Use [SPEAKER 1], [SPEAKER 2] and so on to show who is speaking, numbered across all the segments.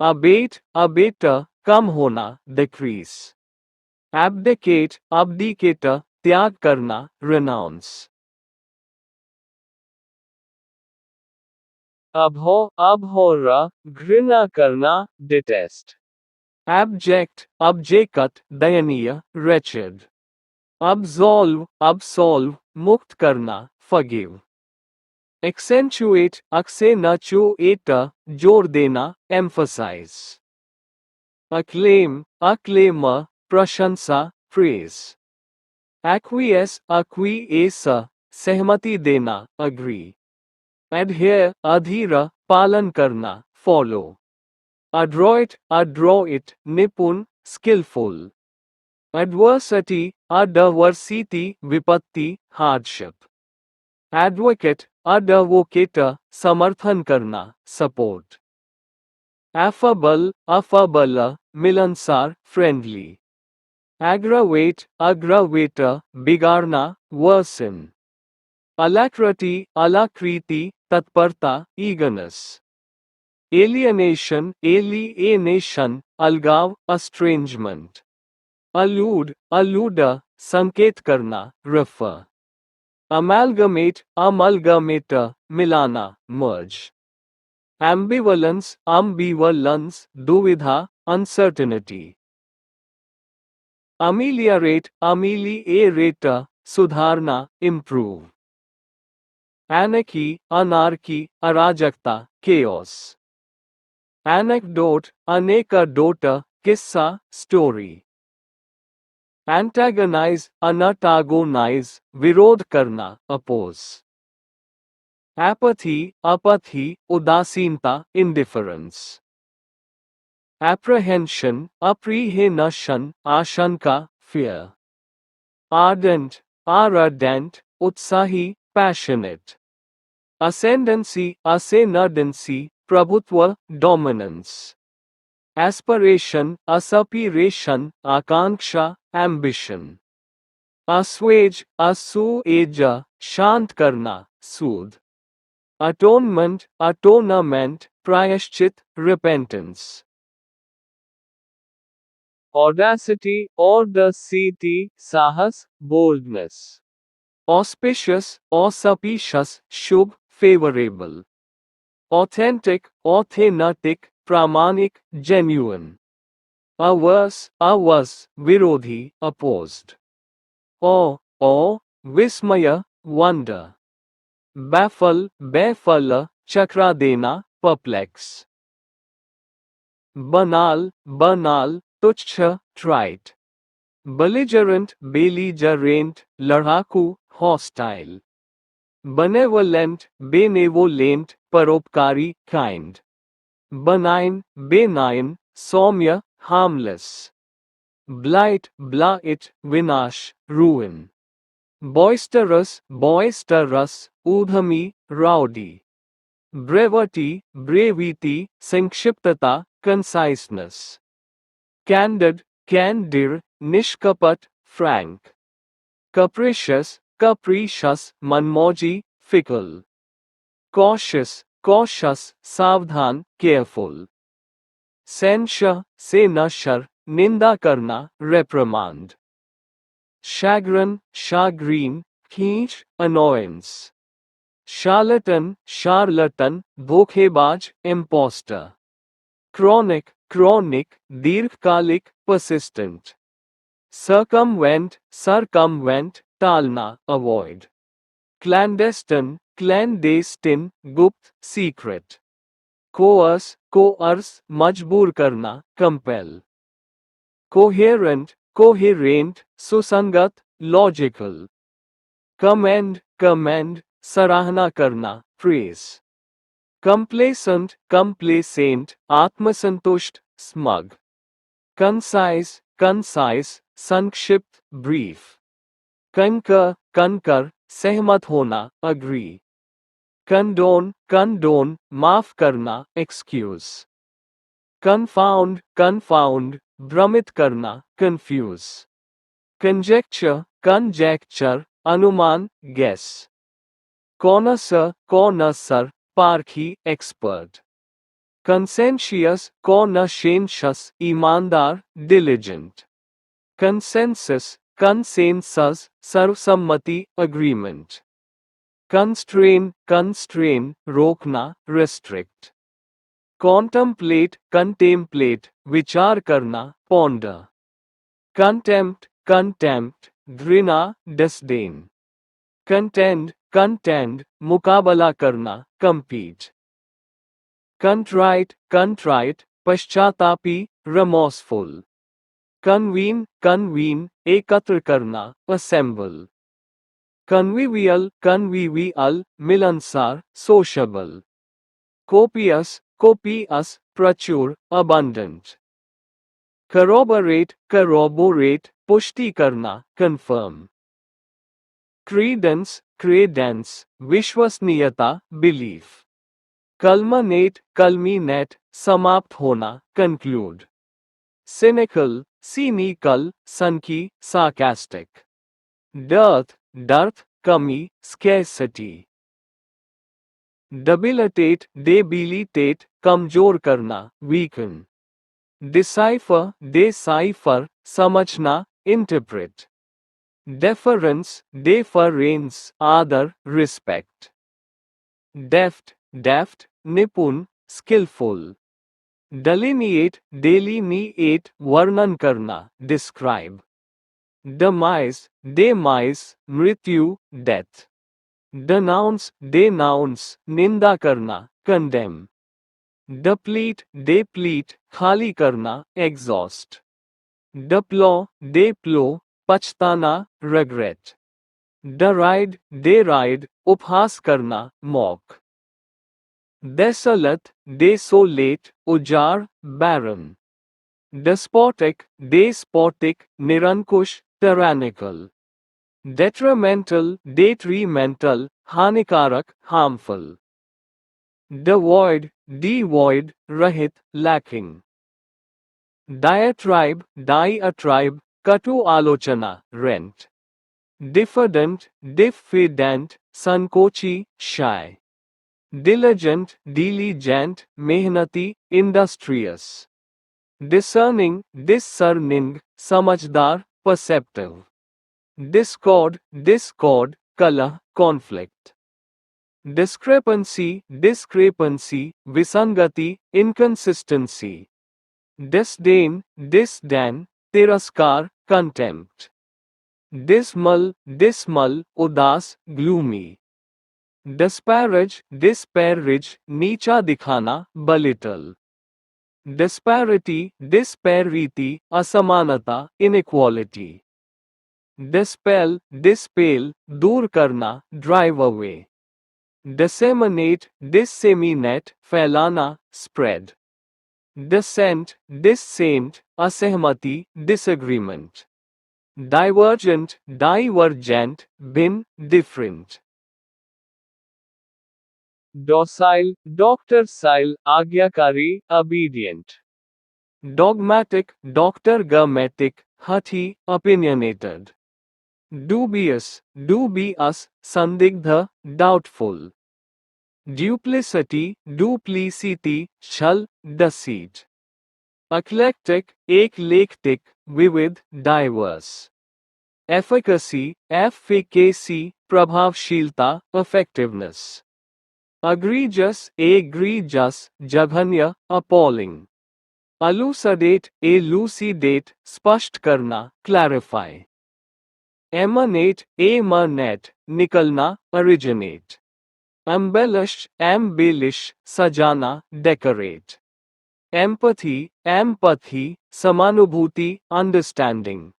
[SPEAKER 1] abate, कम होना, decrease. abdicate, त्याग करना, renounce. abhor, घृणा करना, detest. abject, दयनीय, wretched. absolve, मुक्त करना, forgive. accentuate, जोर देना, emphasize. acclaim, प्रशंसा, praise. acquiesce, सहमति देना, agree. adhere, अधीर, पालन करना, follow. adroit, निपुण, skillful. adversity, विपत्ति, hardship. advocate, समर्थन करना, support. affable, मिलनसार, friendly. aggravate, बिगाड़ना, worsen. alacrity, तत्परता, eagerness. alienation, अलगाव, estrangement. allude, संकेत करना, refer. amalgamate, मिलाना, merge. ambivalence, दुविधा, uncertainty. ameliorate, सुधारना, improve. anarchy, अराजकता, chaos. anecdote, किस्सा, story. antagonize, विरोध करना, oppose. apathy, उदासीनता, indifference. apprehension, आशंका, fear. ardent, उत्साही, passionate. ascendancy, प्रभुत्व, dominance. aspiration, आकांक्षा, ambition. assuage, शांत करना, soothe. atonement, प्रायश्चित, repentance. audacity, साहस, boldness. auspicious, शुभ, favorable. authentic, प्रामाणिक, genuine. averse, विरोधी, opposed. awe, विस्मय, wonder. baffle, चकरा देना, perplex. banal, तुच्छ, trite. belligerent, लड़ाकू, hostile. benevolent, परोपकारी, kind. benign, सौम्य, harmless. blight, विनाश, ruin. boisterous, ऊधमी, rowdy. brevity, संक्षिप्तता, conciseness. candid, निष्कपट, frank. capricious, मनमौजी, fickle. cautious, सावधान, careful. censure, निंदा करना, reprimand. chagrin, खींच, annoyance. charlatan, धोखेबाज, imposter. chronic, दीर्घकालिक, persistent. circumvent, टालना, avoid. clandestine, गुप्त, secret. coerce, मजबूर करना, compel. coherent, सुसंगत, logical. commend, सराहना करना, praise. complacent, आत्मसंतुष्ट, smug. concise, संक्षिप्त, brief. concur, सहमत होना, agree. condone, माफ करना, excuse. confound, भ्रमित करना, confuse. conjecture, अनुमान, guess. connoisseur, पारखी, expert. conscientious, conscientious, ईमानदार, diligent. Consensus, consensus, सर्वसम्मति, agreement. Constrain, constrain, रोकना, restrict. Contemplate, contemplate, विचार करना, ponder. Contempt, contempt, घृणा, disdain. Contend, contend, मुकाबला करना, compete. Contrite, contrite, पश्चातापी, remorseful. Convene, convene, एकत्र करना, assemble. Convivial, convivial, मिलनसार, sociable. Copious, copious, प्रचुर, abundant. Corroborate, corroborate, पुष्टि करना, confirm. Credence, credence, विश्वसनीयता, belief. Culminate, culminate, समाप्त होना, conclude. Cynical, cynical, सनकी, sarcastic. Dearth, dearth, कमी, scarcity. Debilitate, debilitate, कमजोर करना, weaken. Decipher, decipher, समझना, interpret. Deference, deference, आदर, respect. Deft, deft, निपुण, skillful. Delineate, delineate, वर्णन करना, describe. Demise, demise, मृत्यु, death. Denounce, denounce, निंदा करना, condemn. Deplete, deplete, खाली करना, exhaust. Deploy, deploy, पछताना, regret. Deride, deride, उपहास करना, mock. Desolate, desolate, उजाड़, barren. Despotic, despotic, निरंकुश, tyrannical. Detrimental, detrimental, हानिकारक, harmful. Devoid, devoid, रहित, lacking. Diatribe, diatribe, कटु आलोचना, rant. Diffident, diffident, संकोची, shy. Diligent, diligent, मेहनती, industrious. Discerning, discerning, समझदार, perceptive. Discord, discord, कलह, conflict. Discrepancy, discrepancy, विसंगति, inconsistency. Disdain, disdain, तिरस्कार, contempt. Dismal, dismal, उदास, gloomy. Disparage, disparage, नीचा दिखाना, belittle. Disparity, disparity, असमानता, inequality. Dispel, dispel, दूर करना, drive away. Disseminate, disseminate, फैलाना, spread. Dissent, dissent, असहमति, disagreement. Divergent, divergent, भिन्न, different. Docile, docile, आज्ञाकारी, obedient. Dogmatic, dogmatic, हठी, opinionated. Dubious, dubious, संदिग्ध, doubtful. Duplicity, duplicity, छल, deceit. Eclectic, eclectic, विविध, diverse. Efficacy, efficacy, प्रभावशीलता, effectiveness. Egregious, egregious, जघन्य, appalling. Elucidate, elucidate, स्पष्ट करना, clarify. Emanate, emanate, निकलना, originate. Embellish, embellish, सजाना, decorate. Empathy, empathy, समानुभूति, understanding.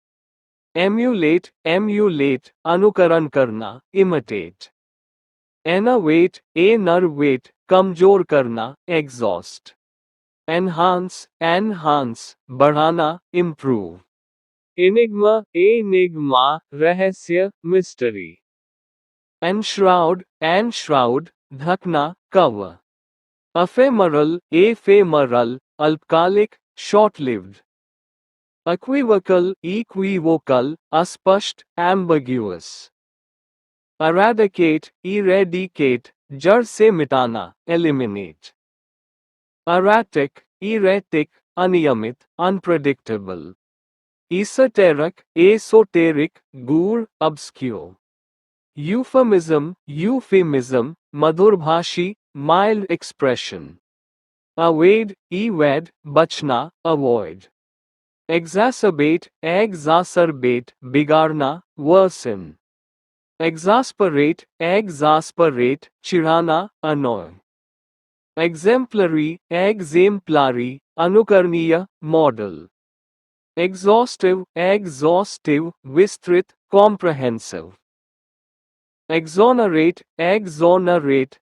[SPEAKER 1] Emulate, emulate, अनुकरण करना, imitate. Enervate, enervate, कमजोर करना, exhaust. Enhance, enhance, बढ़ाना, improve. Enigma, enigma, रहस्य, mystery. Enshroud, enshroud, ढकना, cover. Ephemeral, ephemeral, अल्पकालिक, short-lived. Equivocal, equivocal, अस्पष्ट, ambiguous. Eradicate, eradicate, जड़ से मिटाना, eliminate. erratic, erratic, aniyamit, unpredictable. Esoteric, गूढ़, obscure. Euphemism, madhurbhashi, mild expression. Evade, bachna, avoid. Exacerbate, bigarna, worsen. Exasperate, chirana, annoy. Exemplary, anukarniya, model. Exhaustive, vistrit, comprehensive. Exonerate,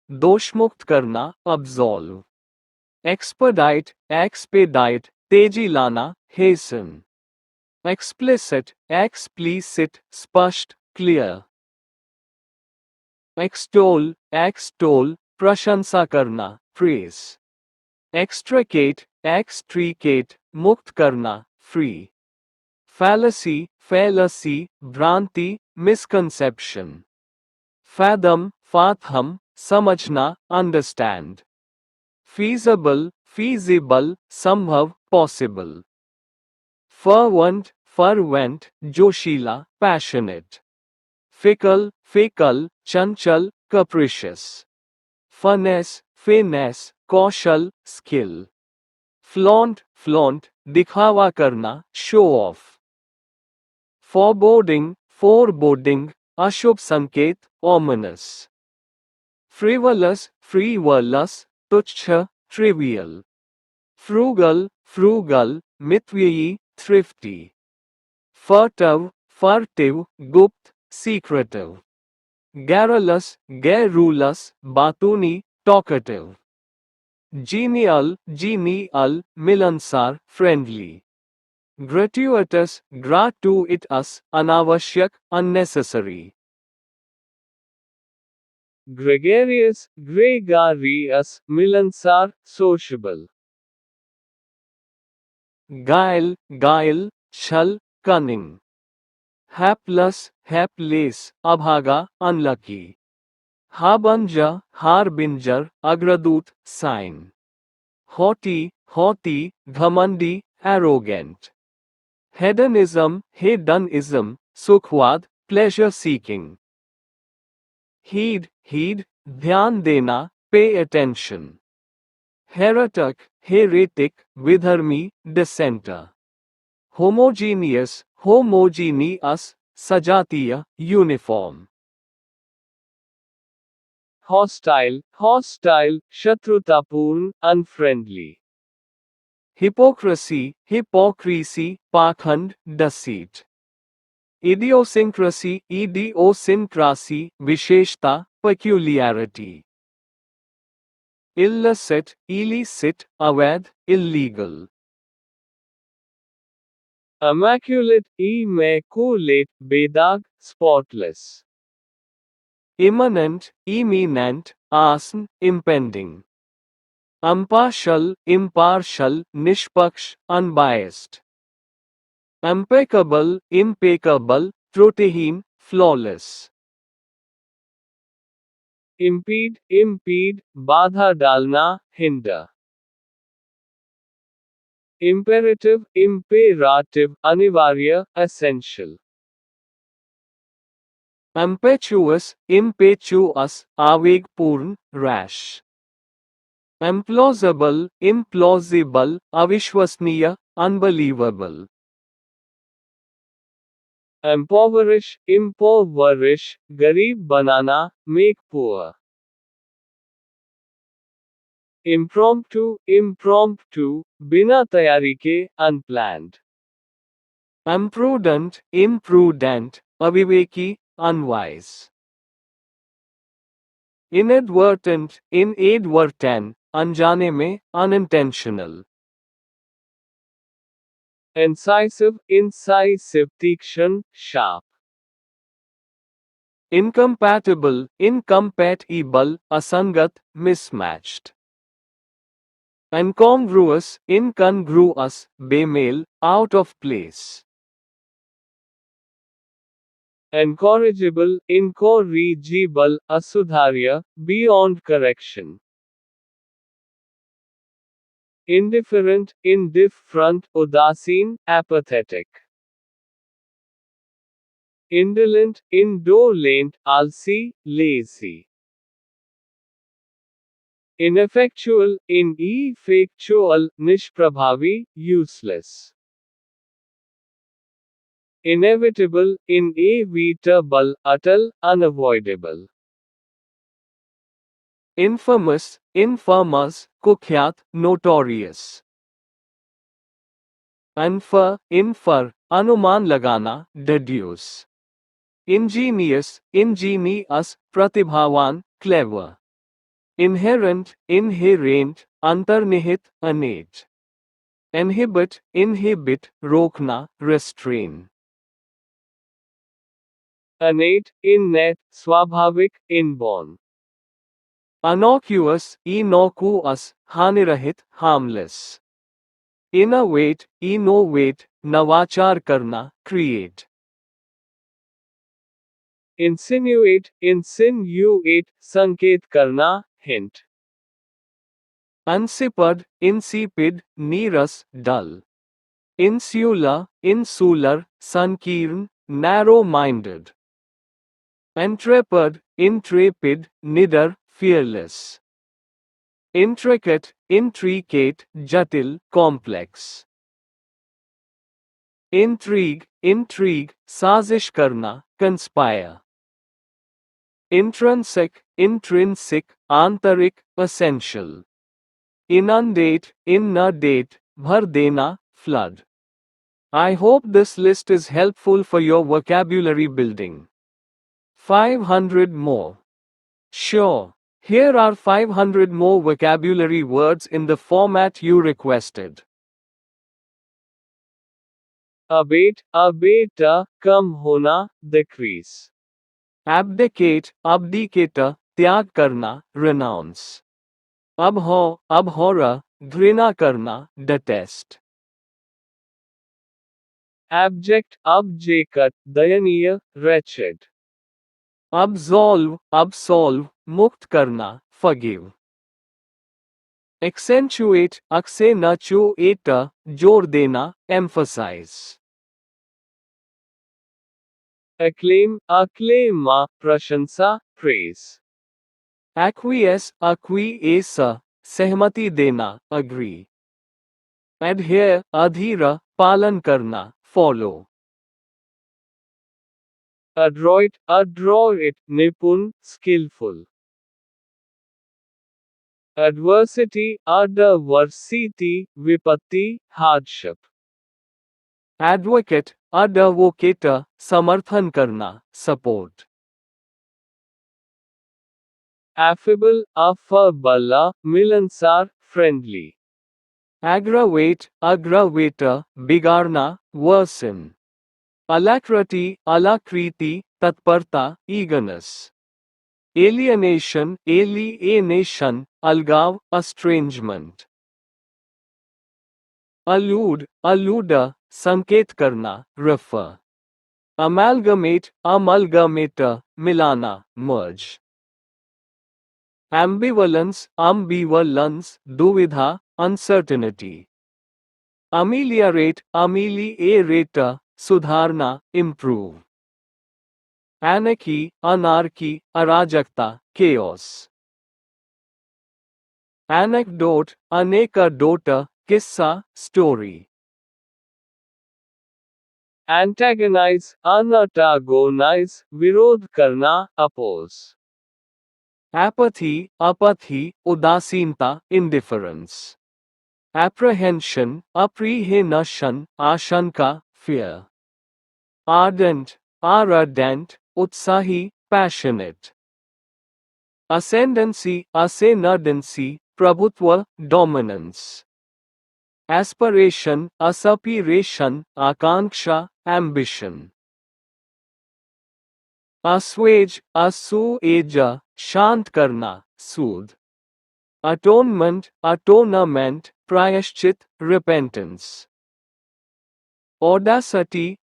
[SPEAKER 1] doshmukt karna, absolve. Expedite, teji lana, hasten. Explicit, spasht, clear. Extol, prashansa karna, praise. Extricate, mukt karna, free. Fallacy, भ्रांति, misconception. Fathom, समझना, understand. Feasible, संभव, possible. Fervent, जोशीला, passionate. Fickle, चंचल, capricious. Finesse, कौशल, skill. Flaunt, दिखावा करना, show off. Foreboding, अशुभ संकेत, ominous. Frivolous, तुच्छ, trivial. Frugal, मितव्ययी, thrifty. Furtive, गुप्त, secretive. Garrulous, बातूनी, talkative. Genial, मिलनसार, friendly. Gratuitous, अनावश्यक, unnecessary. Gregarious, मिलनसार, sociable. Guile, छल, cunning. Hapless, अभागा, unlucky. Harbinger, अग्रदूत, sign. Haughty, घमंडी, arrogant. Hedonism, सुखवाद, pleasure seeking. Heed, ध्यान देना, pay attention. Heretic, विधर्मी, dissenter. Homogeneous, सजातीय, uniform. Hostile, शत्रुतापूर्ण, unfriendly. Hypocrisy, पाखंड, deceit. Idiosyncrasy, विशेषता, peculiarity. Illicit, अवैध, illegal. Immaculate, बेदाग, spotless. Imminent, आसन, impending. Impartial, निष्पक्ष, unbiased. Impeccable, त्रुटिहीन, flawless. Impede, बाधा डालना, hinder. Imperative, अनिवार्य, essential. Impetuous, आवेगपूर्ण, rash. Implausible, अविश्वसनीय, unbelievable. Impoverish, गरीब बनाना, make poor. Impromptu, बिना तैयारी के, unplanned. Imprudent, अविवेकी, unwise. Inadvertent, अनजाने में, unintentional. Incisive, तीक्ष्ण, sharp. Incompatible, असंगत, mismatched. Incongruous, बेमेल, out of place. Incorrigible, असुधार्य, beyond correction. indifferent, indifferent, udasin, apathetic. Indolent, indolent, alsi, lazy. Ineffectual, ineffectual, nishprabhavi, useless. Inevitable, inevitable, atal, unavoidable. Infamous, infamous, kukhyat, notorious. Infer, अनुमान लगाना, deduce. Ingenious, ingenious, प्रतिभावान, clever. Inherent, inherent, अंतर्निहित, innate. Inhibit, रोकना, restrain. Innate, स्वाभाविक, inborn. Innocuous, हानिरहित, harmless. Innovate, नवाचार करना, create. Insinuate, संकेत करना, hint. Insipid, नीरस, dull. Insular, संकीर्ण, narrow-minded. Intrepid, निडर, fearless. Intricate, जटिल, complex. Intrigue, साजिश करना, conspire. Intrinsic, आंतरिक, essential. Inundate, भर देना, flood. I hope this list is helpful for your vocabulary building. 500 more. Sure. Here are 500 more vocabulary words in the format you requested. Abate, कम होना, decrease. Abdicate, त्याग करना, renounce. Abhor, घृणा करना, detest. Abject, दयनीय, wretched. Absolve, मुक्त करना, forgive. Accentuate, जोर देना, emphasize. Acclaim, प्रशंसा, praise. Acquiesce, सहमति देना, agree. Adhere, अधीर, पालन करना, follow. Adroit, निपुण, skillful. Adversity, विपत्ति, hardship. Advocate, समर्थन करना, support. Affable, मिलनसार, friendly. Aggravate, बिगाड़ना, worsen. Alacrity, तत्परता, eagerness. Alienation, अलगाव, estrangement. Allude, संकेत करना, refer. Amalgamate, मिलाना, merge. Ambivalence, दुविधा, uncertainty. Ameliorate, सुधारना, improve. Anarchy, अराजकता, chaos. Anecdote, किस्सा, story. Antagonize, antagonize, विरोध करना, oppose. Apathy, उदासीनता, indifference. Apprehension, आशंका, fear. Ardent, उत्साही, passionate. Ascendancy, प्रभुत्व, dominance. Aspiration, आकांक्षा, ambition. Assuage, शांत करना, soothe. Atonement, प्रायश्चित, repentance.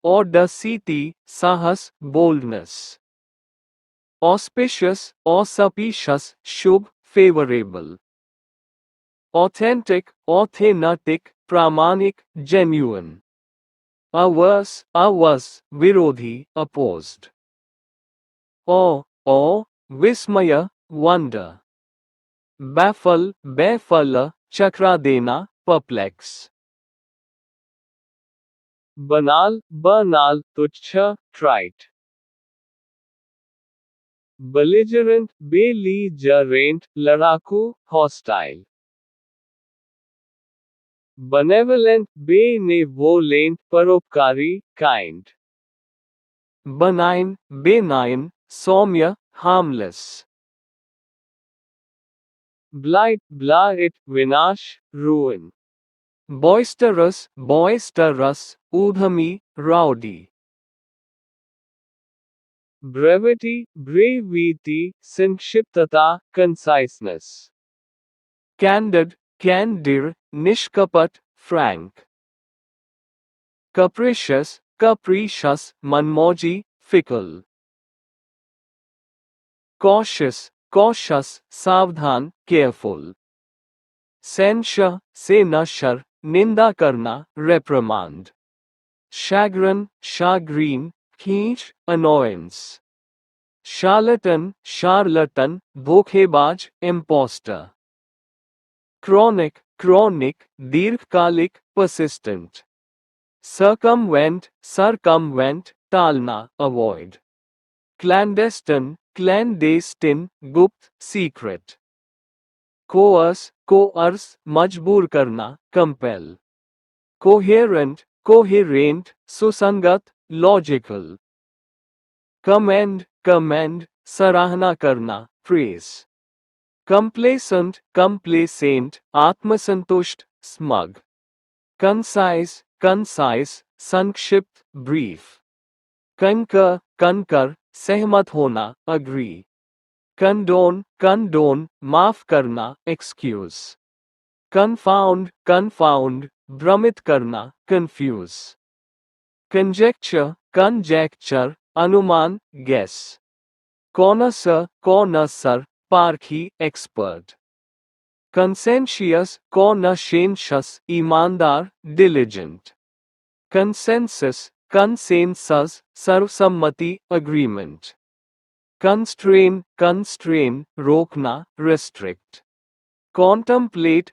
[SPEAKER 1] Audacity, साहस, boldness. Auspicious, शुभ, favorable. authentic, authentic, प्रामाणिक, genuine. Averse, विरोधी, opposed. Awe, विस्मय, wonder. Baffle, बेफल, चकरा देना, perplex. banal, तुच्छ, trite. Belligerent, belligerent, लड़ाकू, hostile. Benevolent, benevolent, परोपकारी, kind. Benign, सौम्य, harmless. Blight, विनाश, ruin. Boisterous, ऊधमी, rowdy. Brevity, संक्षिप्तता, conciseness. Candid, निष्कपट, frank. Capricious, मनमौजी, fickle. Cautious, सावधान, careful. Censure, से नशर, निंदा करना, reprimand. Chagrin, खींच, annoyance. Charlatan, धोखेबाज, imposter. Chronic, दीर्घकालिक, persistent. Circumvent, टालना, avoid. Clandestine, गुप्त, secret. Coerce, मजबूर करना, compel. Coherent, सुसंगत, logical. Commend, सराहना करना, praise. Complacent, आत्मसंतुष्ट, smug. Concise, संक्षिप्त, brief. Concur, सहमत होना, agree. Condone, माफ करना, excuse. Confound, भ्रमित करना, confuse. Conjecture, अनुमान, guess. Connoisseur, पारखी, expert. Conscientious, ईमानदार, diligent. Consensus, सर्वसम्मति, agreement. Constrain, रोकना, restrict. Contemplate,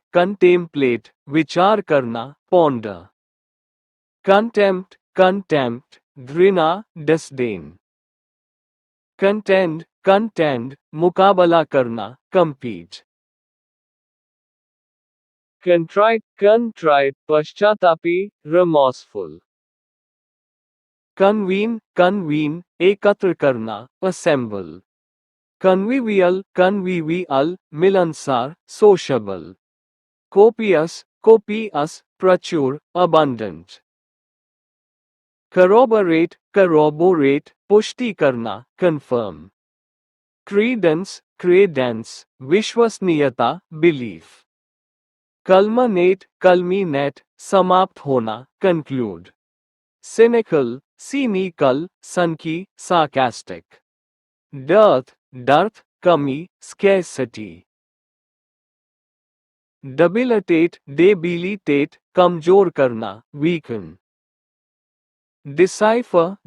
[SPEAKER 1] विचार करना, ponder. Contempt, घृणा, disdain. Contend, मुकाबला करना, compete. Contrite, पश्चातापी, remorseful. Convene, एकत्र करना, assemble. Convivial, मिलनसार, sociable. Copious, प्रचुर, abundant. Corroborate, पुष्टि करना, confirm. Credence, विश्वसनीयता, belief. Culminate, समाप्त होना, conclude. Cynical, सनकी, sarcastic. Dearth, कमी, scarcity. Debilitate, कमजोर करना, weaken. Decipher,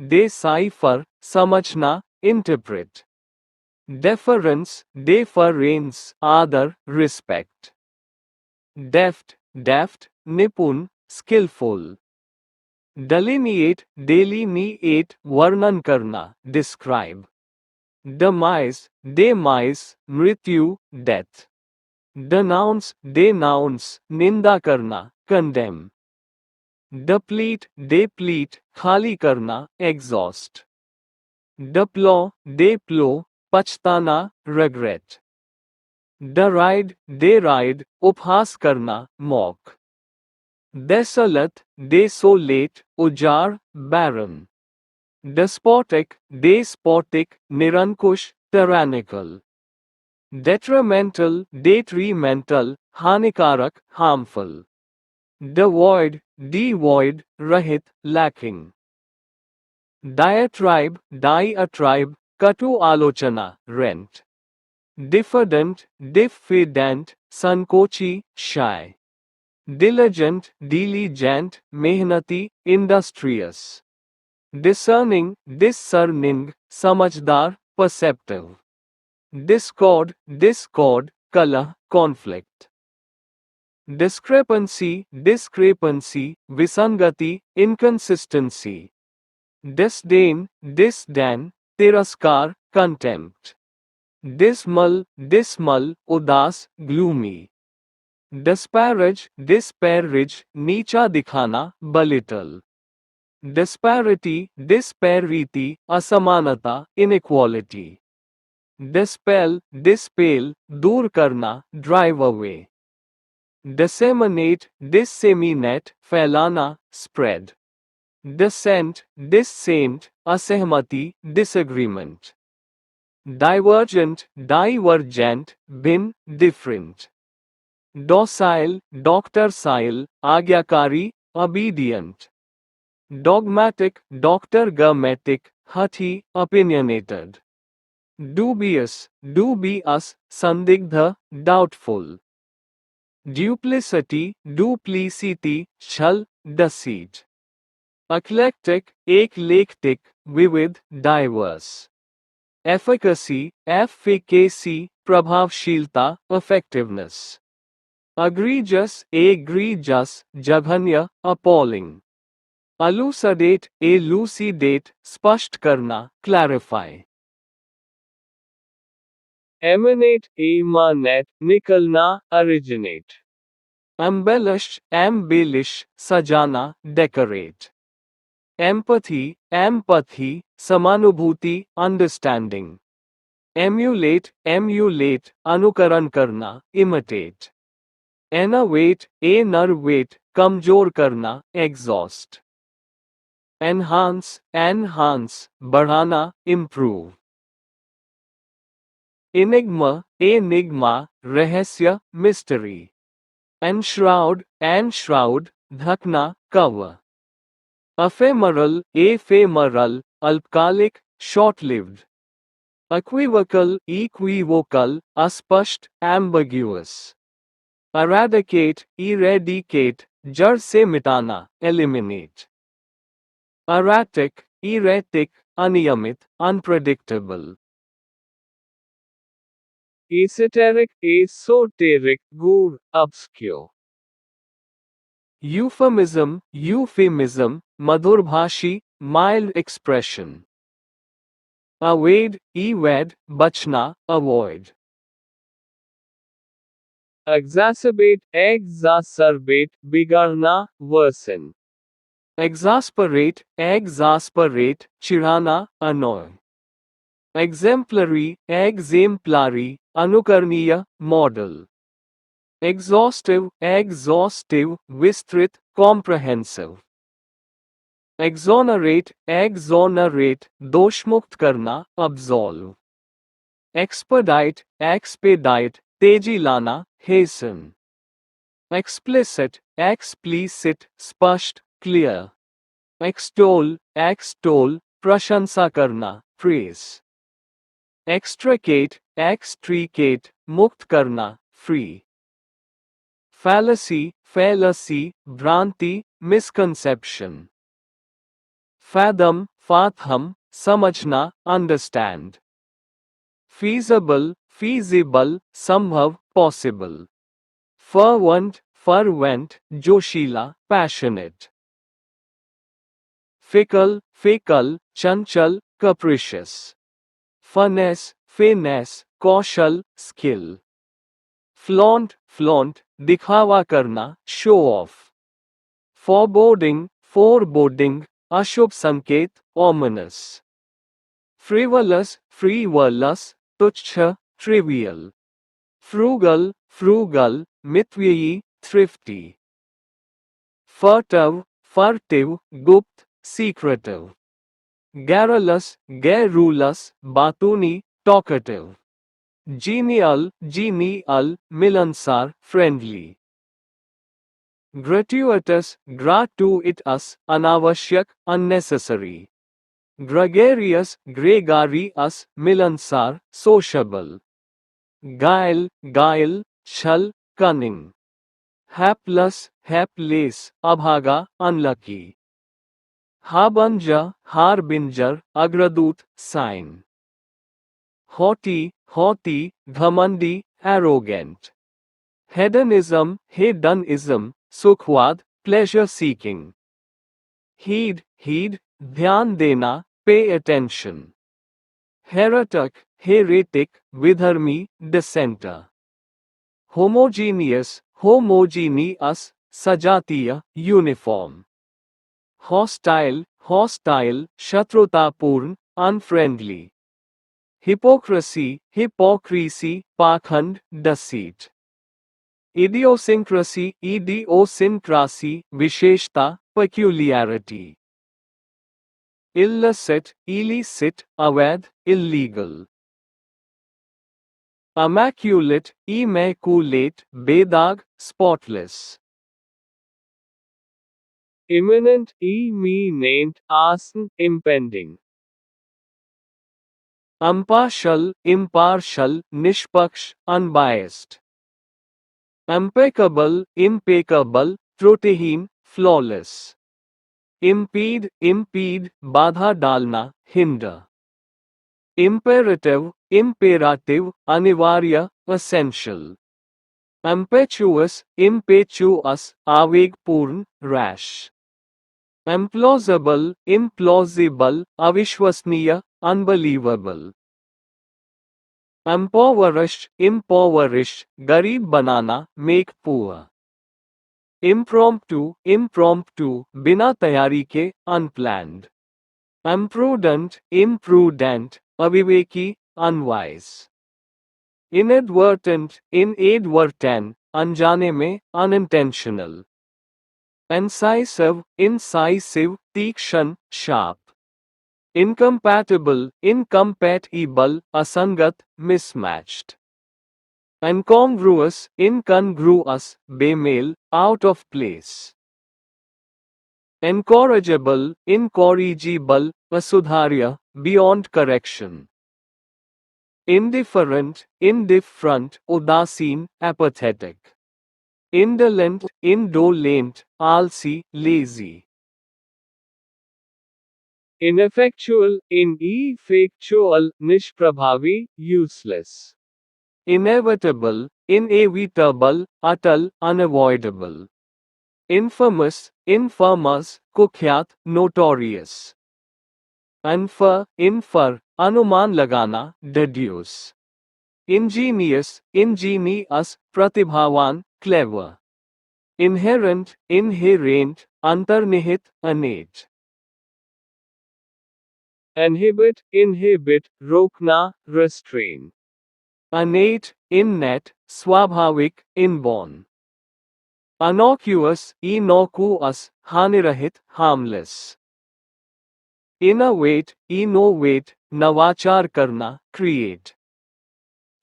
[SPEAKER 1] समझना, interpret. Deference, आदर, respect. Deft, निपुण, skillful. Delineate, वर्णन करना, describe. Demise, मृत्यु, death. Denounce, निंदा करना, condemn. Deplete, खाली करना, exhaust. Deplore, पछताना, regret. Deride, उपहास करना, mock. Desolate, उजाड़, barren. Despotic, निरंकुश, tyrannical. Detrimental, हानिकारक, harmful. Devoid, रहित, lacking. Diatribe, कटु आलोचना, rant. diffident, diffident, संकोची, shy. Diligent, diligent, मेहनती, industrious. Discerning, discerning, समझदार, perceptive. Discord, discord, कलह, conflict. Discrepancy, discrepancy, विसंगति, inconsistency. Disdain, disdain, तिरस्कार, contempt. Dismal, dismal, उदास, gloomy. Disparage, disparage, नीचा दिखाना, belittle. Disparity, disparity, असमानता, inequality. Dispel, dispel, दूर करना, drive away. Disseminate, disseminate, फैलाना, spread. Dissent, dissent, असहमति, disagreement. Divergent, divergent, भिन्न, different. Docile, docile, आज्ञाकारी, obedient. Dogmatic, dogmatic, हठी, opinionated. Dubious, dubious, संदिग्ध, doubtful. Duplicity, duplicity, छल, deceit. Eclectic, eclectic, विविध, diverse. Efficacy, efficacy, प्रभावशीलता, effectiveness. Egregious, egregious, जघन्य, appalling. Elucidate, elucidate, स्पष्ट करना, clarify. Emanate, emanate, निकलना, originate. Embellish, embellish, सजाना, decorate. Empathy, empathy, समानुभूति, understanding. Emulate, emulate, अनुकरण करना, imitate. Enervate, enervate, कमजोर करना, exhaust. Enhance, enhance, बढ़ाना, improve. Enigma, enigma, रहस्य, mystery. Enshroud, enshroud, ढकना, cover. Ephemeral, ephemeral, अल्पकालिक, short-lived. Equivocal, equivocal, अस्पष्ट, ambiguous. Eradicate, eradicate, जड़ से मिटाना, eliminate. Erratic, erratic, अनियमित, unpredictable. Esoteric, esoteric, गूढ़, obscure. Euphemism, euphemism, मधुरभाषी, mild expression. Evade, evade, बचना, avoid. Exacerbate, exacerbate, बिगाड़ना, worsen. Exasperate, exasperate, चिढ़ाना, annoy. Exemplary, exemplary, अनुकरणीय, model. Exhaustive, exhaustive, विस्तृत, comprehensive. Exonerate, exonerate, दोषमुक्त करना, absolve. Expedite, expedite, तेजी लाना, hasten. Explicit, explicit, स्पष्ट, clear. Extol, extol, प्रशंसा करना, praise. Extricate, extricate, मुक्त करना, free. Fallacy, fallacy, भ्रांति, misconception. Fathom, fathom, समझना, understand. Feasible, feasible, संभव, possible. Fervent, fervent, जोशीला, passionate. Fickle, fickle, चंचल, capricious. Finesse, finesse, कौशल, skill. Flaunt, flaunt, दिखावा करना, show off. Foreboding, foreboding, अशुभ संकेत, ominous. Frivolous, frivolous, तुच्छ, trivial. Frugal, frugal, मितव्ययी, thrifty. Furtive, furtive, गुप्त, secretive. Garrulous, garrulous, बातूनी, talkative. Genial, genial, मिलनसार, friendly. Gratuitous, gratuitous, अनावश्यक, unnecessary. Gregarious, gregarious, मिलनसार, sociable. guile, guile, छल, cunning. Hapless, hapless, abhaga, unlucky. Harbinger, agradut, sign. Haughty, haughty, ghamandi, arrogant. Hedonism, sukhwad, pleasure seeking. Heed, dhyan dena, pay attention. Heretic, vidharmi, dissenter. Homogeneous, sajatiya, uniform. Hostile, shatrutapurn, unfriendly. Hypocrisy, pakhand, deceit. Idiosyncrasy, visheshta, peculiarity. Illicit, avaid, illegal. Immaculate, bedag, spotless. Imminent, asan, impending. Impartial, nishpaksh, unbiased. Impeccable, त्रुटिहीन, flawless. Impede, बाधा डालना, hinder. Imperative, अनिवार्य, essential. Impetuous, आवेगपूर्ण, rash. Implausible, अविश्वसनीय, unbelievable. Impoverished, गरीब बनाना, make poor. Impromptu, बिना तैयारी के, unplanned. Imprudent, अविवेकी, unwise. Inadvertent, अनजाने में, unintentional. Incisive, तीक्ष्ण, sharp. Incompatible, असंगत, mismatched. Incongruous, बेमेल, out of place. Incorrigible, असुधार्य, beyond correction. Indifferent, उदासीन, apathetic. Indolent, आलसी, lazy. Ineffectual, निष्प्रभावी, useless. Inevitable, अटल, unavoidable. Infamous, कुख्यात, notorious. Infer, अनुमान लगाना, deduce. Ingenious, प्रतिभावान, clever. Inherent, अंतर्निहित, innate. Inhibit, रोकना, restrain. Innate, स्वाभाविक, inborn. Innocuous, हानिरहित, harmless. Innovate, नवाचार करना, create.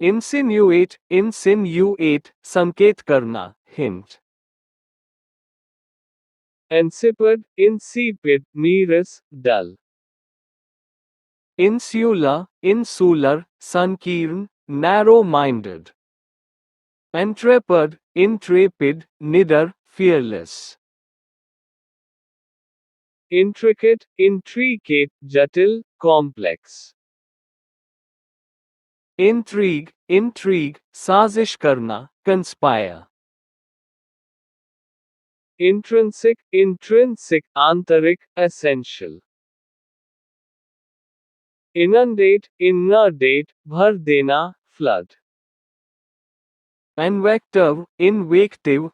[SPEAKER 1] Insinuate, संकेत करना, hint. Insipid, नीरस, dull. Insular, संकीर्ण, narrow-minded. Intrepid, निडर, fearless. Intricate, जटिल, complex. Intrigue, साजिश करना, conspire. Intrinsic, आंतरिक, essential. Inundate, भर देना, flood. Invective,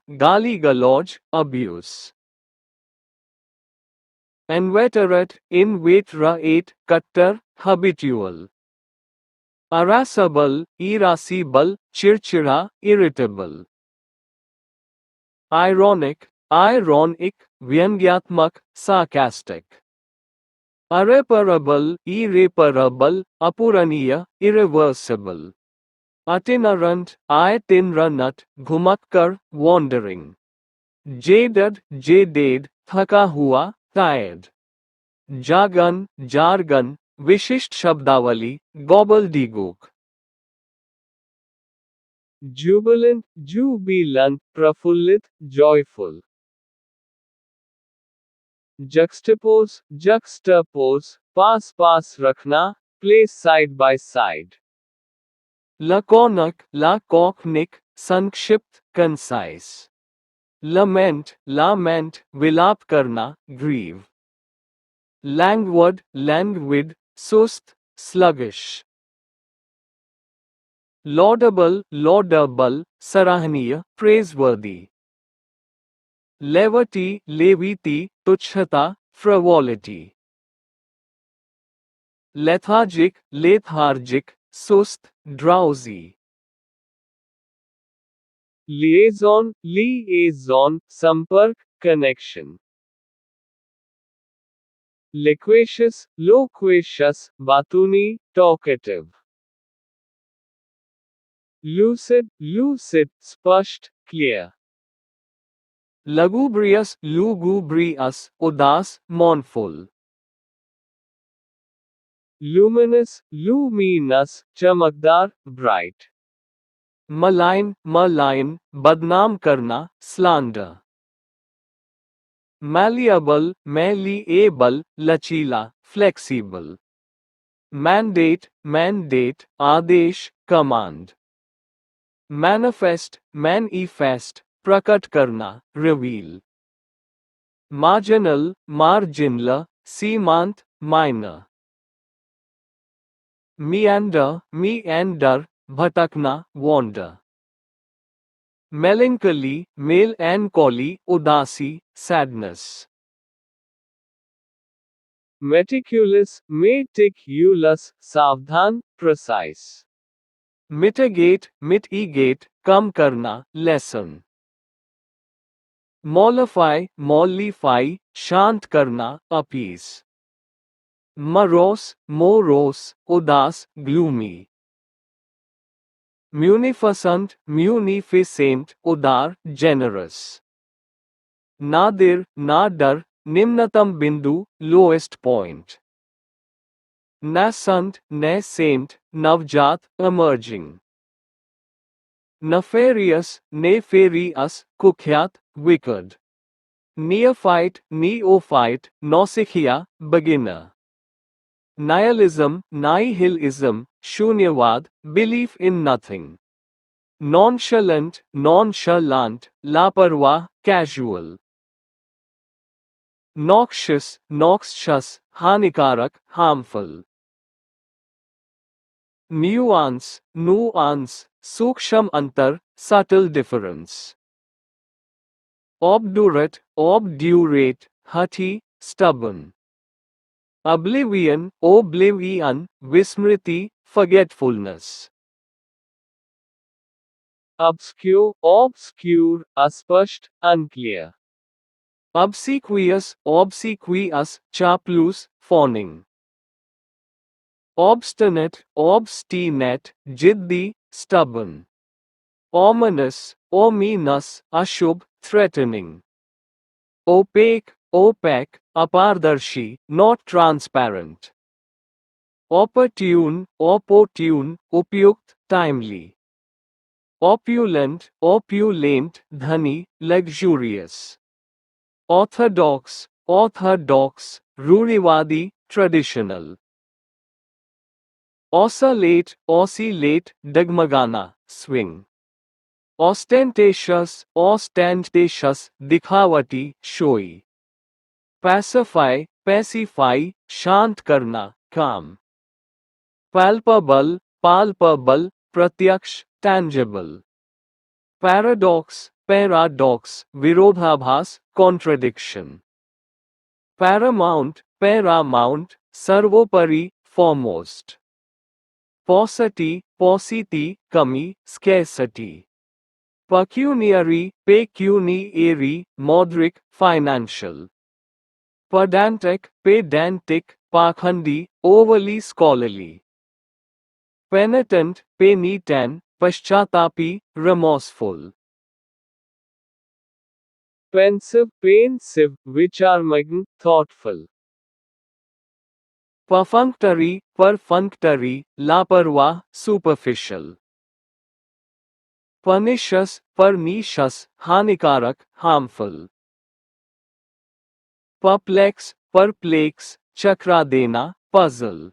[SPEAKER 1] गाली गलौज, abuse. Inveterate, कट्टर, habitual. Irascible, चिड़चिड़ा, irritable. Ironic, व्यंग्यात्मक, sarcastic. Irreparable, अपूरणीय, irreversible. Itinerant, घुमक्कर, wandering. Jaded, थका हुआ, tired. Jargon, विशिष्ट शब्दावली, gobbledygook. jubilant, jubilant, prafullit, joyful. Juxtapose, juxtapose, पास पास रखना, place side by side. Laconic, laconic, संक्षिप्त, concise. Lament, lament, विलाप करना, grieve. Languid, languid, सुस्त, sluggish. Laudable, laudable, सराहनीय, praiseworthy. Levity, levity, तुच्छता, frivolity. Lethargic, lethargic, सुस्त, drowsy. Liaison, liaison, संपर्क, connection. Loquacious, loquacious, batuni, talkative. Lucid, lucid, स्पष्ट, clear. Lugubrious, lugubrious, उदास, mournful. Luminous, luminous, चमकदार, bright. Malign, malign, बदनाम करना, slander. Malleable, malleable, लचीला, flexible. Mandate, mandate, आदेश, command. Manifest, manifest, प्रकट करना, reveal. Marginal, marginal, सीमांत, minor. Meander, meander, भटकना, wander. Melancholy, melancholy, उदासी, sadness. Meticulous, meticulous, सावधान, precise. Mitigate, mitigate, कम करना, lessen. Mollify, mollify, शांत करना, appease. Morose, morose, उदास, gloomy. Munificent, munificent, उदार, generous. Nadir, nadir, निम्नतम बिंदु, lowest point. Nascent, nascent, नवजात, emerging. Nefarious, nefarious, कुख्यात, wicked. Neophyte, neophyte, नौसिखिया, beginner. Nihilism, nihilism, शून्यवाद, belief in nothing. Nonchalant, nonchalant, लापरवाह, casual. Noxious, noxious, हानिकारक, harmful. Nuance, nuance, सूक्ष्म अंतर, subtle difference. Obdurate, obdurate, haughty, stubborn. Oblivion, oblivion, विस्मृति, forgetfulness. Obscure, obscure, अस्पष्ट, unclear. Obsequious, obsequious, चापलूस, fawning. Obstinate, obstinate, जिद्दी, stubborn. Ominous, ominous, अशुभ, threatening. Opaque, opaque, अपारदर्शी, not transparent. Opportune, opportune, उपयुक्त, timely. Opulent, opulent, धनी, luxurious. Orthodox, orthodox, रूढ़िवादी, traditional. Oscillate, oscillate, डगमगाना, swing. Ostentatious, ostentatious, दिखावटी, showy. Pacify, pacify, शांत करना, calm. Palpable, palpable, प्रत्यक्ष, tangible. Paradox, paradox, विरोधाभास, contradiction. Paramount, paramount, सर्वोपरि, foremost. Paucity, paucity, कमी, scarcity. Pecuniary, pecuniary, मौद्रिक, financial. Pedantic, pedantic, पाखंडी, overly scholarly. Penitent, penitent, पश्चातापी, remorseful. Pensive, pensive, विचारमग्न, thoughtful. Perfunctory, perfunctory, लापरवाह, superficial. pernicious, pernicious, हानिकारक, harmful. Perplex, perplex, चकरा देना, puzzle.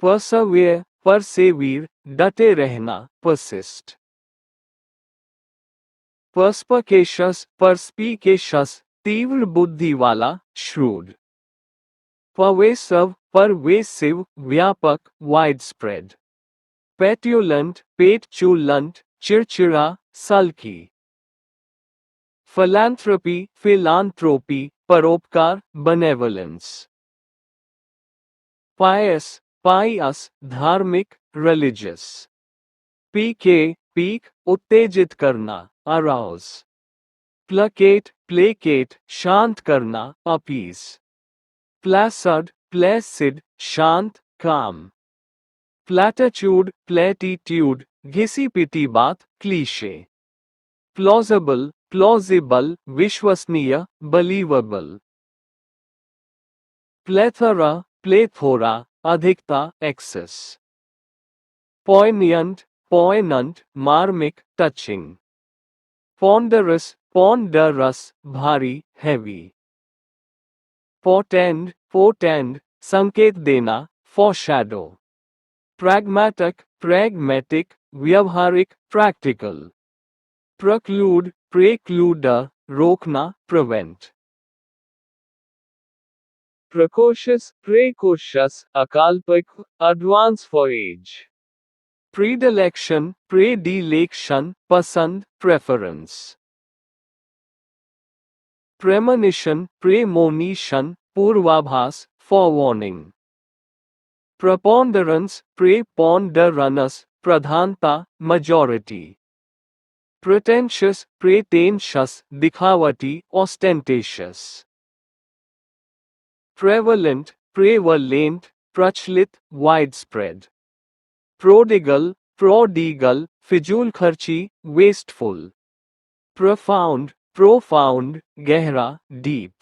[SPEAKER 1] Persevere, persevere, डटे रहना, persist. Perspicacious, perspicacious, तीव्र बुद्धि वाला, shrewd. Pervasive, pervasive, व्यापक, widespread. Petulant, petulant, चिड़चिड़ा, sulky. Philanthropy, philanthropy, परोपकार, benevolence. Pious, pious, धार्मिक, religious. Pique, pique, उत्तेजित करना, arouse. Placate, placate, शांत करना, appease. Placid, placid, शांत, calm. Platitude, platitude, घिसी पिटी बात, cliche. Plausible, plausible, विश्वसनीय, believable. Plethora, plethora, अधिकता, excess. Poignant, poignant, marmic, touching. Ponderous, ponderous, भारी, heavy. Portend, portend, संकेत देना, foreshadow. Pragmatic, pragmatic, व्यवहारिक, practical. Preclude, preclude, रोकना, prevent. Precocious, precocious, अकाल्पक, advance for age. Predilection, predilection, पसंद, preference. Premonition, premonition, पूर्वाभास, forewarning. Preponderance, preponderance, प्रधानता, majority. Pretentious, pretentious, दिखावटी, ostentatious. Prevalent, prevalent, प्रचलित, widespread. Prodigal, prodigal, फिजूल खर्ची, wasteful. Profound, profound, गहरा, deep.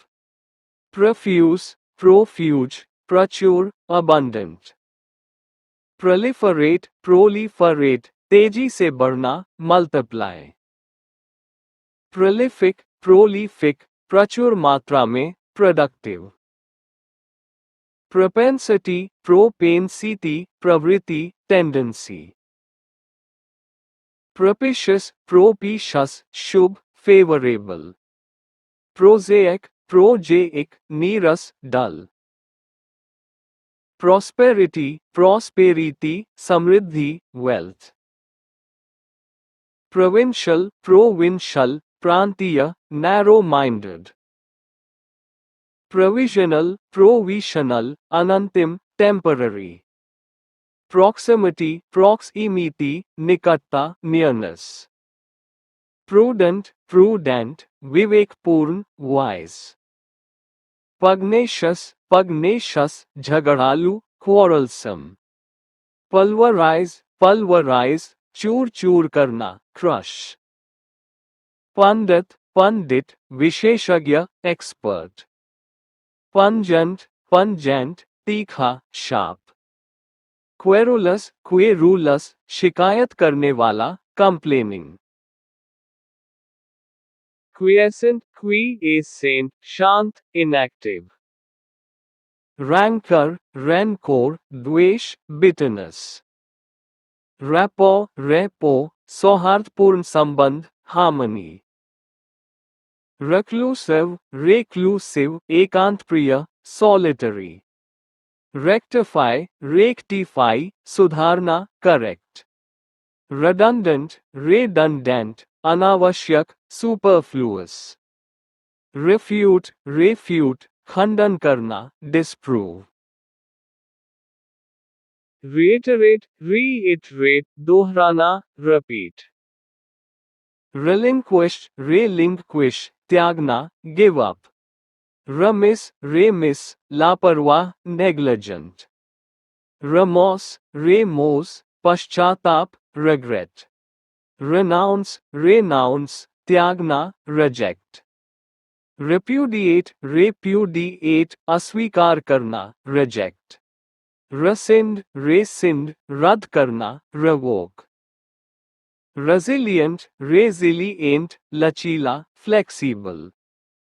[SPEAKER 1] Profuse, profuse, प्रचुर, abundant. Proliferate, proliferate, तेजी से बढ़ना, multiply. Prolific, prolific, प्रचुर मात्रा में, productive. Propensity, propensity, प्रवृत्ति, tendency. Propitious, propitious, शुभ, favorable. Prosaic, prosaic, नीरस, dull. Prosperity, prosperity, समृद्धि, wealth. Provincial, provincial, प्रांतीय, narrow-minded. Provisional, provisional, अनंतिम, temporary. Proximity, proximity, निकटता, nearness. Prudent, prudent, विवेकपूर्ण, wise. Pugnacious, pugnacious, झगड़ालू, quarrelsome. Pulverize, pulverize, चूर चूर करना, crush. Pandit, pandit, विशेषज्ञ, expert. Pungent, pungent, तीखा, sharp. Querulous, querulous, शिकायत करने वाला, complaining. Quiescent, quiescent, शांत, inactive. Rancor, rancor, द्वेष, bitterness. Rapport, rapport, सौहार्दपूर्ण संबंध, harmony. Reclusive, reclusive, एकांतप्रिय, solitary. Rectify, rectify, सुधारना, correct. Redundant, redundant, अनावश्यक, superfluous. Refute, refute, खंडन करना, disprove. Reiterate, reiterate, दोहराना, repeat. Relinquish, relinquish, त्यागना, give up. Remiss, remiss, लापरवाह, negligent. Remorse, remorse, पश्चाताप, regret. Renounce, renounce, त्यागना, reject. Repudiate, repudiate, अस्वीकार करना, reject. Rescind, rescind, रद्द करना, revoke. resilient, resilient, लचीला, flexible,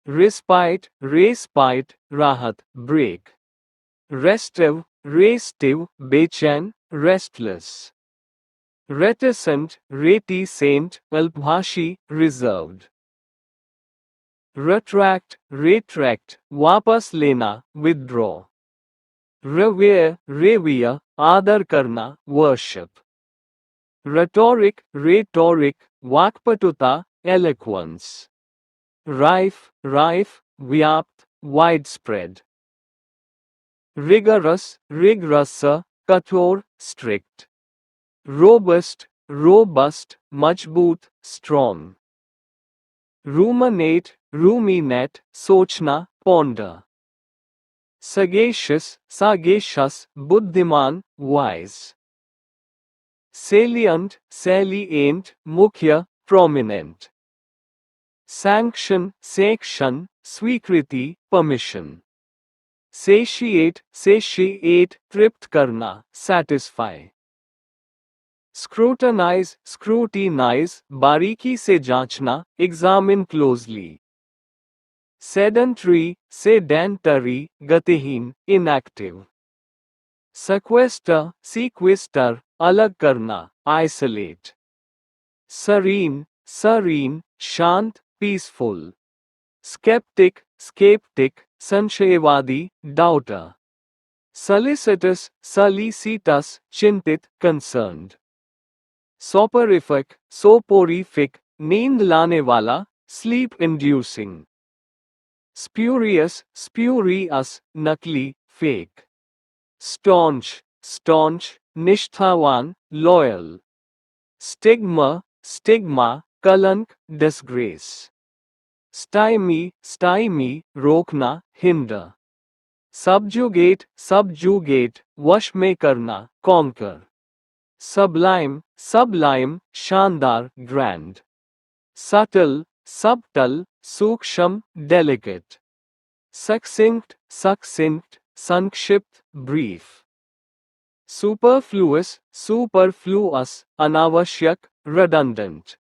[SPEAKER 1] respite, respite, राहत, break, restive, restive, बेचैन, restless, reticent, reticent, अल्पभाषी, reserved, retract, retract, वापस लेना, withdraw, revere, revere, आदर करना, worship, rhetoric, rhetoric, वाक्पटुता, eloquence, rife, rife, व्याप्त, widespread, rigorous, rigorous, कठोर, strict, robust, robust, मजबूत, strong, ruminate, ruminate, सोचना, ponder, sagacious, sagacious, बुद्धिमान, wise, salient, salient, मुख्य, prominent, sanction, section, स्वीकृति, permission, satiate, satiate, तृप्त करना, satisfy, scrutinize, scrutinize, बारीकी से जांचना, examine closely, sedentary, sedentary, गतिहीन, inactive, sequester, sequester, अलग करना, isolate, serene, serene, शांत, peaceful, skeptic, skeptic, संशयवादी, doubter, solicitous, solicitous, चिंतित, concerned, soporific, soporific, नींद लाने वाला, sleep inducing, spurious, spurious, नकली, fake, staunch, staunch, निष्ठावान, loyal, stigma, stigma, कलंक, disgrace, stymie, stymie, रोकना, hinder, subjugate, subjugate, वश में करना, conquer, sublime, sublime, शानदार, grand, subtle, subtle, सूक्ष्म, delicate, succinct, succinct, संक्षिप्त, brief, superfluous, superfluous, अनावश्यक, redundant,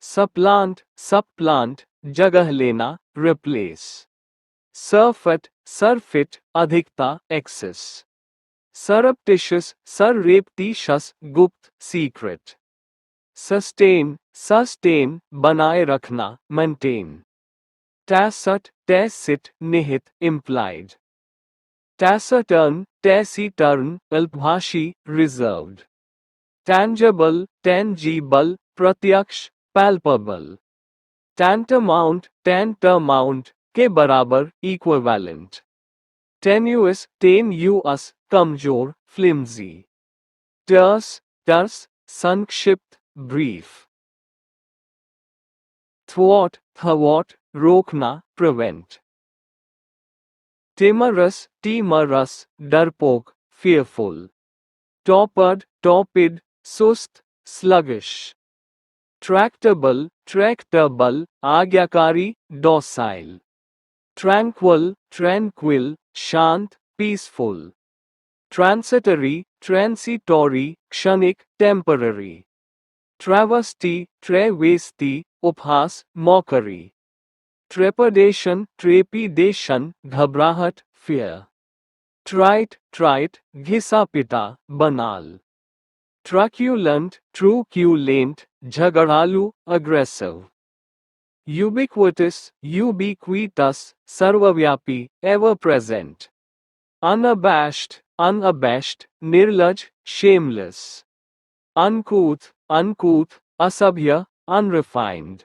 [SPEAKER 1] supplant, supplant, जगह लेना, replace, surfeit, surfeit, अधिकता, excess, surreptitious, surreptitious, गुप्त, secret, sustain, sustain, बनाए रखना, maintain, tacit, tacit, निहित, implied, taciturn, taciturn, अल्पभाषी, reserved, tangible, tangible, प्रत्यक्ष, palpable, tantamount, tantamount, के बराबर, equivalent, tenuous, tenuous, कमजोर, flimsy, terse, terse, संक्षिप्त, brief, thwart, thwart, रोकना, prevent, timorous, timorous, डरपोक, fearful, torpid, torpid, सुस्त, sluggish, tractable, tractable, आज्ञाकारी, docile, tranquil, tranquil, शांत, peaceful, transitory, transitory, क्षणिक, temporary, travesty, travesty, उपहास, mockery, trepidation, trepidation, घबराहट, fear, trite, trite, घिसा पिटा, बनाल, truculent, truculent, झगड़ालू, aggressive, ubiquitous, ubiquitous, सर्वव्यापी, ever present, unabashed, unabashed, निर्लज, shameless, uncouth, uncouth, असभ्य, unrefined,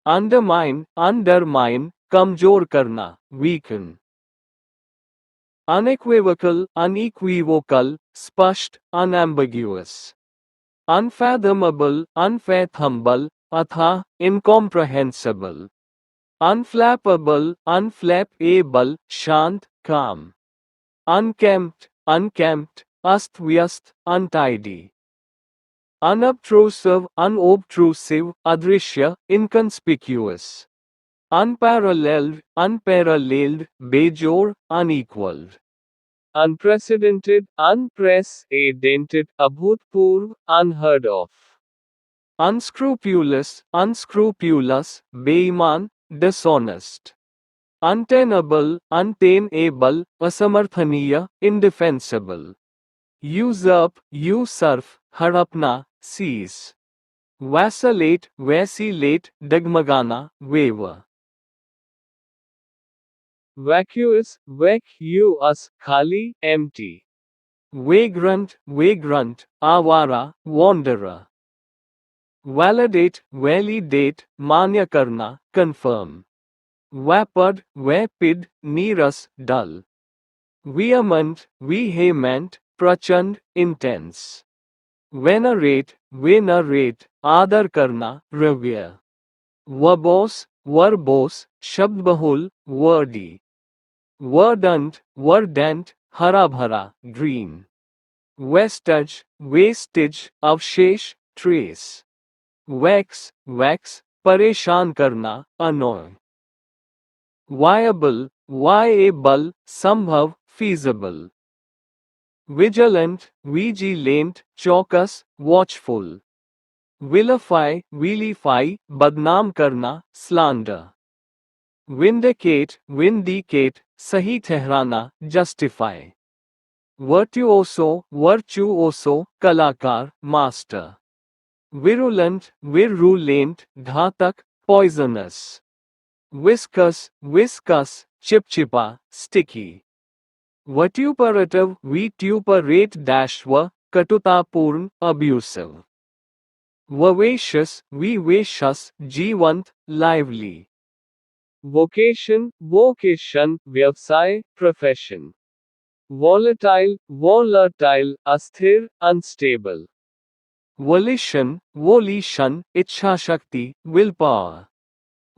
[SPEAKER 1] undermine, undermine, कमजोर करना, weaken, unequivocal, unequivocal, स्पष्ट, unambiguous, unfathomable, unfathomable, अथाह, incomprehensible, unflappable, unflappable, शांत, calm, unkempt, unkempt, अस्त-व्यस्त, untidy, unobtrusive, unobtrusive, अदृश्य, inconspicuous, unparalleled, unparalleled, बेजोड़, unequaled, unprecedented, unprecedented, abhutpurv, unheard of. Unscrupulous, बेईमान, dishonest. Untenable, asamarthaniya, indefensible. Usurp, हड़पना, seize. Vacillate, डगमगाना, waver. Vacuous, खाली, empty. Vagrant, आवारा, wanderer. Validate, मान्य करना, confirm. Vapid, नीरस, dull. Vehement, प्रचंड, intense. Venerate, आदर करना, revere. Verbose, शब्दबहुल, wordy. Verdant, हरा भरा, green. Wastage, अवशेष, trace. Vex, परेशान करना, annoy. Viable, संभव, feasible. Vigilant, चौकस, watchful. Vilify, बदनाम करना, slander. Vindicate, सही ठहराना, justify. Virtuoso, कलाकार, master. Virulent, घातक, poisonous. Viscous, चिपचिपा, sticky. Vituperative, कटुतापूर्ण, abusive. Vivacious, जीवंत, lively. Vocation, व्यवसाय, profession. Volatile, अस्थिर, unstable. Volition, इच्छा शक्ति, willpower.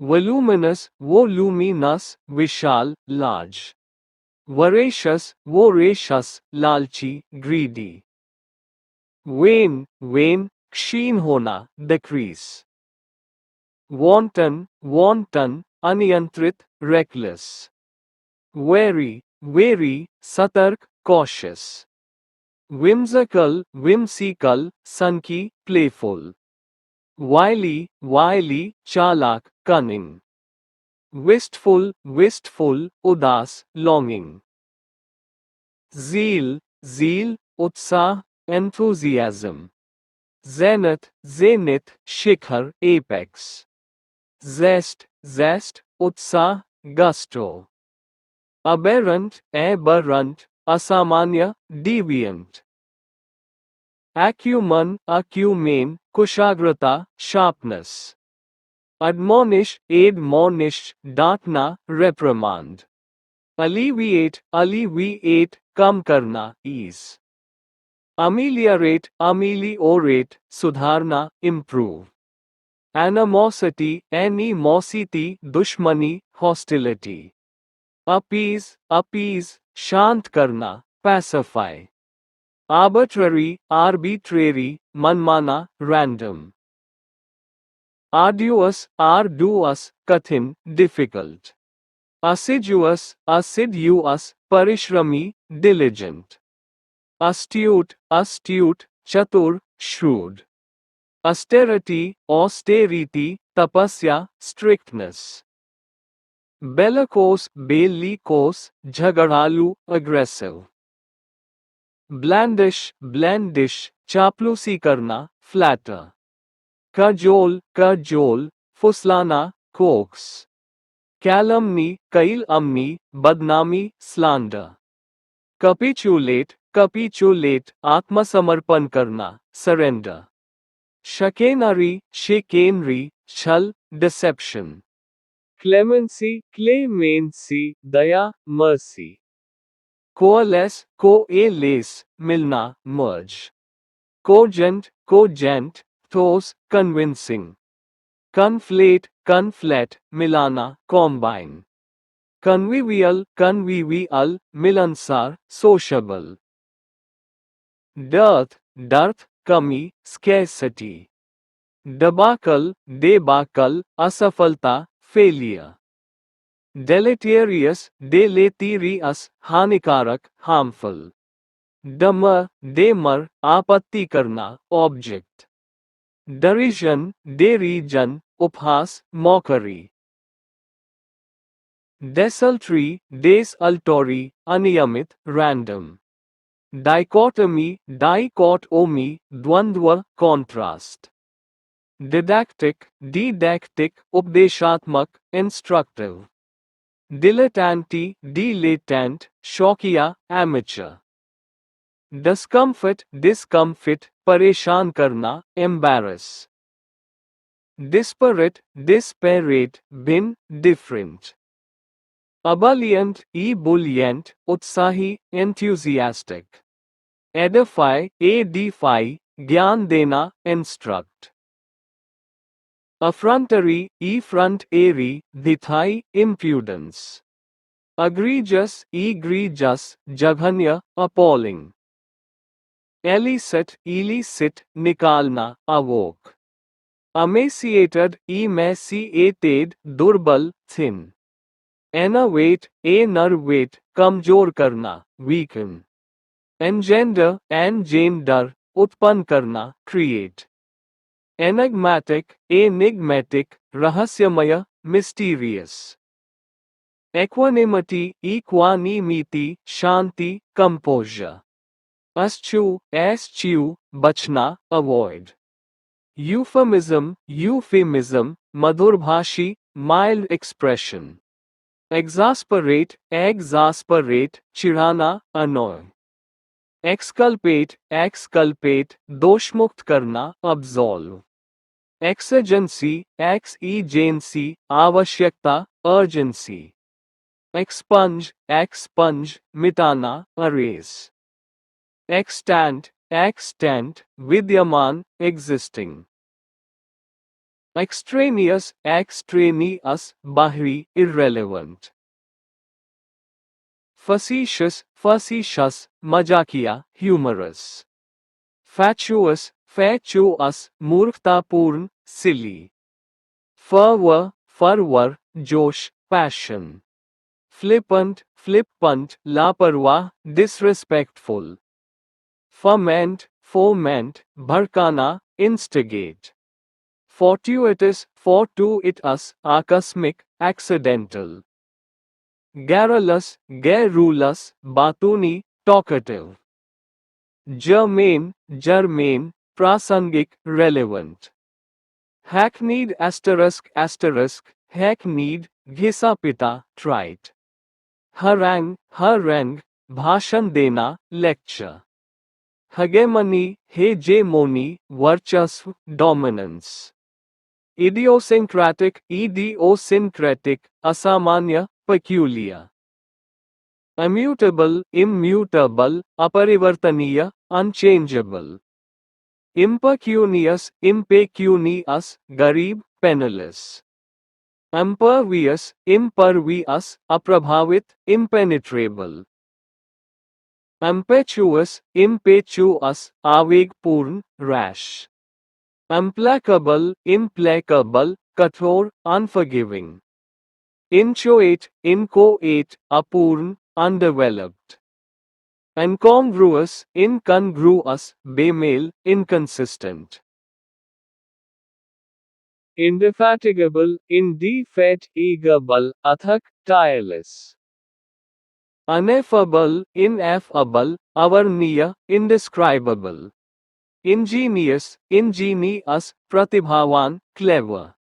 [SPEAKER 1] Voluminous, विशाल, large. Voracious, लालची, greedy. Vain, क्षीण होना, decrease. Wanton, अनियंत्रित, reckless. Wary, सतर्क, cautious. Whimsical, सनकी, playful. Wily, चालाक, cunning. Wistful, उदास, longing. Zeal, उत्साह, enthusiasm. Zenith, शिखर, apex. Zest, उत्साह, gusto. Aberrant, असामान्य, deviant. Acumen, कुशाग्रता, sharpness. Admonish, डांटना, reprimand. Alleviate, कम करना, ease. Ameliorate, सुधारना, improve. Animosity, दुश्मनी, hostility. Appease, शांत करना, pacify. Arbitrary, मनमाना, random. Arduous, कठिन, difficult. Assiduous, परिश्रमी, diligent. Astute, चतुर, shrewd. Austerity, तपस्या, strictness. Bellicose, झगड़ालू, aggressive. Blandish, चापलूसी करना, flatter. Cajole, फुसलाना, coax. Calumny, बदनामी, slander. Capitulate, आत्मसमर्पण करना, surrender. Chicanery, छल, deception. Clemency, दया, mercy. Coalesce, मिलना, merge. Cogent, ठोस, convincing. Conflate, मिलाना, combine. Convivial, मिलनसार, sociable. Dearth, कमी, scarcity. Debacle, असफलता, failure. deleterious, deleterious, हानिकारक, harmful. डमर, डेमर, आपत्ति करना, object. Derision, derision, उपहास, mockery. Desultory, desultory, अनियमित, random. Dichotomy, dichotomy, द्वंद्व, contrast. Didactic, didactic, उपदेशात्मक, instructive. Dilettante, dilettante, शौकिया, amateur. Discomfort, discomfit, परेशान करना, embarrass. Disparate, disparate, भिन्न, different. Ebullient, ebullient, उत्साही, enthusiastic. Edify, edify, ज्ञान देना, instruct. Effrontery, effrontery, दिखाई, impudence. Egregious, egregious, जघन्य, appalling. Illicit, illicit, निकालना, awoke. Emaciated, emaciated, दुर्बल, thin. Enervate, enervate, कमजोर करना, weaken. Engender, engender, उत्पन्न करना, create. Enigmatic, enigmatic, रहस्यमय, mysterious. Equanimity, equanimity, शांति, composure. Eschew, eschew, बचना, avoid. Euphemism, euphemism, मधुरभाषी, mild expression. Exasperate, exasperate, चिढ़ाना, annoy. Exculpate, exculpate, दोषमुक्त करना, absolve. Exigency, exigency, आवश्यकता, urgency. Expunge, expunge, मिटाना, erase. Extant, extant, विद्यमान, existing. Extraneous, extraneous, बाहरी, irrelevant. Facetious, facetious, मजाकिया, humorous. Fatuous, fatuous, मूर्खतापूर्ण, silly. Fervor, fervor, जोश, passion. Flippant, flippant, लापरवाह, disrespectful. Foment, foment, भड़काना, instigate. Fortuitous, fortuitous, आकस्मिक, accidental. Garrulous, garrulous, बातूनी, talkative. Germane, germane, प्रासंगिक, relevant. Hackneyed asterisk asterisk, hackneyed, घिसा पिटा, trite. Harangue, harangue, भाषण देना, lecture. Hegemony, hegemony, वर्चस्व, dominance. Idiosyncratic, idiosyncratic, असामान्य, peculiar. Immutable, immutable, अपरिवर्तनीय, unchangeable. Impecunious, impecunious, गरीब, penniless. Impervious, impervious, अप्रभावित, impenetrable. Impetuous, impetuous, आवेगपूर्ण, rash. Implacable, implacable, कठोर, unforgiving. Inchoate, inchoate, अपूर्ण, undeveloped. Incongruous, incongruous, बेमेल, inconsistent. Indefatigable, indefatigable, अथक, tireless. Ineffable, ineffable, अवर्णनीय, indescribable. Ingenious, ingenious, प्रतिभावान, clever.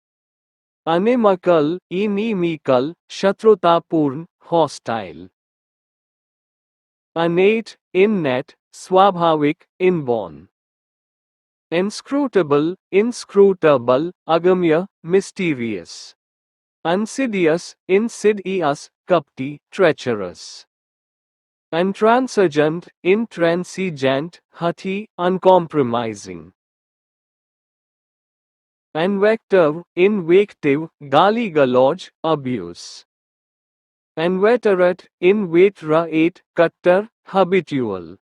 [SPEAKER 1] Inimical, inimical, शत्रुतापूर्ण, hostile. Innate, innate, स्वाभाविक, inborn. Inscrutable, inscrutable, अगम्य, mysterious. Insidious, insidious, कपटी, treacherous. Intransigent, intransigent, haughty, uncompromising. Invective, invective, गाली गलौज, abuse. Inveterate, inveterate, कट्टर, habitual.